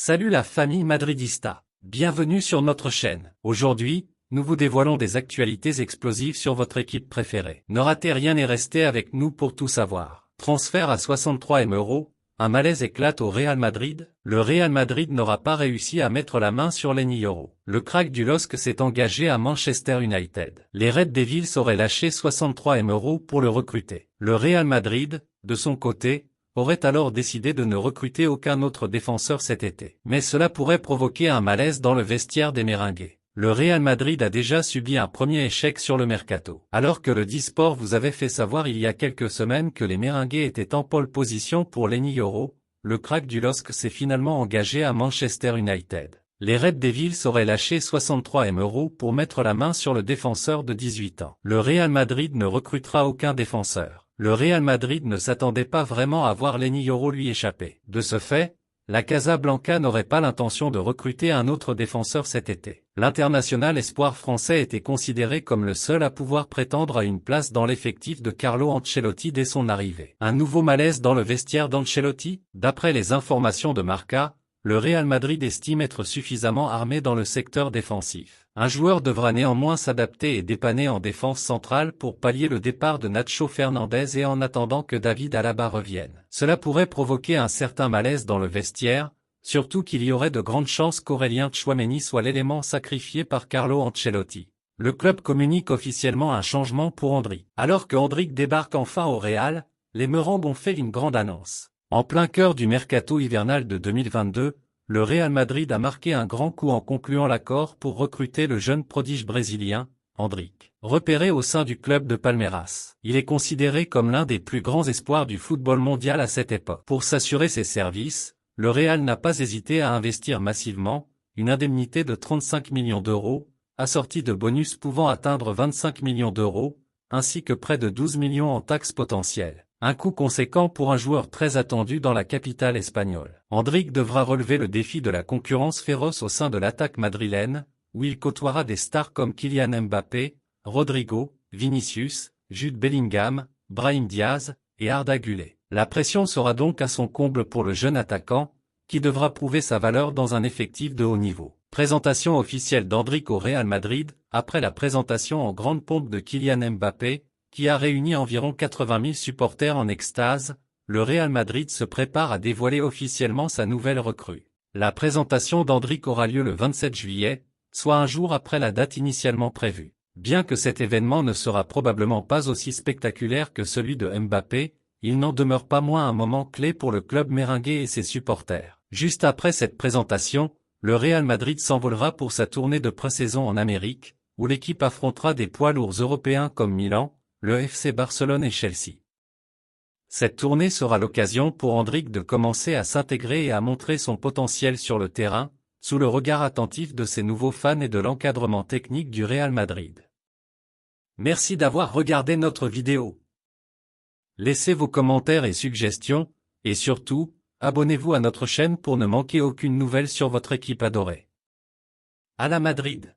Salut la famille madridista, bienvenue sur notre chaîne. Aujourd'hui, nous vous dévoilons des actualités explosives sur votre équipe préférée. Ne ratez rien et restez avec nous pour tout savoir. Transfert à 63 M €, un malaise éclate au Real Madrid. Le Real Madrid n'aura pas réussi à mettre la main sur Lenny Yoro. Le crack du LOSC s'est engagé à Manchester United. Les Red Devils auraient lâché 63 M € pour le recruter. Le Real Madrid, de son côté, aurait alors décidé de ne recruter aucun autre défenseur cet été. Mais cela pourrait provoquer un malaise dans le vestiaire des Merengues. Le Real Madrid a déjà subi un premier échec sur le mercato. Alors que le Disport vous avait fait savoir il y a quelques semaines que les Merengues étaient en pole position pour Lenny Yoro, le crack du LOSC s'est finalement engagé à Manchester United. Les Red Devils auraient lâché 63 M € pour mettre la main sur le défenseur de 18 ans. Le Real Madrid ne recrutera aucun défenseur. Le Real Madrid ne s'attendait pas vraiment à voir Lenny Yoro lui échapper. De ce fait, la Casablanca n'aurait pas l'intention de recruter un autre défenseur cet été. L'international espoir français était considéré comme le seul à pouvoir prétendre à une place dans l'effectif de Carlo Ancelotti dès son arrivée. Un nouveau malaise dans le vestiaire d'Ancelotti? D'après les informations de Marca, le Real Madrid estime être suffisamment armé dans le secteur défensif. Un joueur devra néanmoins s'adapter et dépanner en défense centrale pour pallier le départ de Nacho Fernandez et en attendant que David Alaba revienne. Cela pourrait provoquer un certain malaise dans le vestiaire, surtout qu'il y aurait de grandes chances qu'Aurélien Tchouaméni soit l'élément sacrifié par Carlo Ancelotti. Le club communique officiellement un changement pour Endrick. Alors que Endrick débarque enfin au Real, les Merengues ont fait une grande annonce. En plein cœur du mercato hivernal de 2022, le Real Madrid a marqué un grand coup en concluant l'accord pour recruter le jeune prodige brésilien, Endrick. Repéré au sein du club de Palmeiras, il est considéré comme l'un des plus grands espoirs du football mondial à cette époque. Pour s'assurer ses services, le Real n'a pas hésité à investir massivement, une indemnité de 35 millions €, assortie de bonus pouvant atteindre 25 millions €, ainsi que près de 12 millions en taxes potentielles. Un coût conséquent pour un joueur très attendu dans la capitale espagnole. Endrick devra relever le défi de la concurrence féroce au sein de l'attaque madrilène, où il côtoiera des stars comme Kylian Mbappé, Rodrigo, Vinicius, Jude Bellingham, Brahim Diaz et Arda Güler. La pression sera donc à son comble pour le jeune attaquant, qui devra prouver sa valeur dans un effectif de haut niveau. Présentation officielle d'Endrick au Real Madrid, après la présentation en grande pompe de Kylian Mbappé, qui a réuni environ 80 000 supporters en extase, le Real Madrid se prépare à dévoiler officiellement sa nouvelle recrue. La présentation d'Endrick aura lieu le 27 juillet, soit un jour après la date initialement prévue. Bien que cet événement ne sera probablement pas aussi spectaculaire que celui de Mbappé, il n'en demeure pas moins un moment clé pour le club merengue et ses supporters. Juste après cette présentation, le Real Madrid s'envolera pour sa tournée de pré-saison en Amérique, où l'équipe affrontera des poids lourds européens comme Milan, le FC Barcelone et Chelsea. Cette tournée sera l'occasion pour Endrick de commencer à s'intégrer et à montrer son potentiel sur le terrain, sous le regard attentif de ses nouveaux fans et de l'encadrement technique du Real Madrid. Merci d'avoir regardé notre vidéo. Laissez vos commentaires et suggestions, et surtout, abonnez-vous à notre chaîne pour ne manquer aucune nouvelle sur votre équipe adorée. À la Madrid!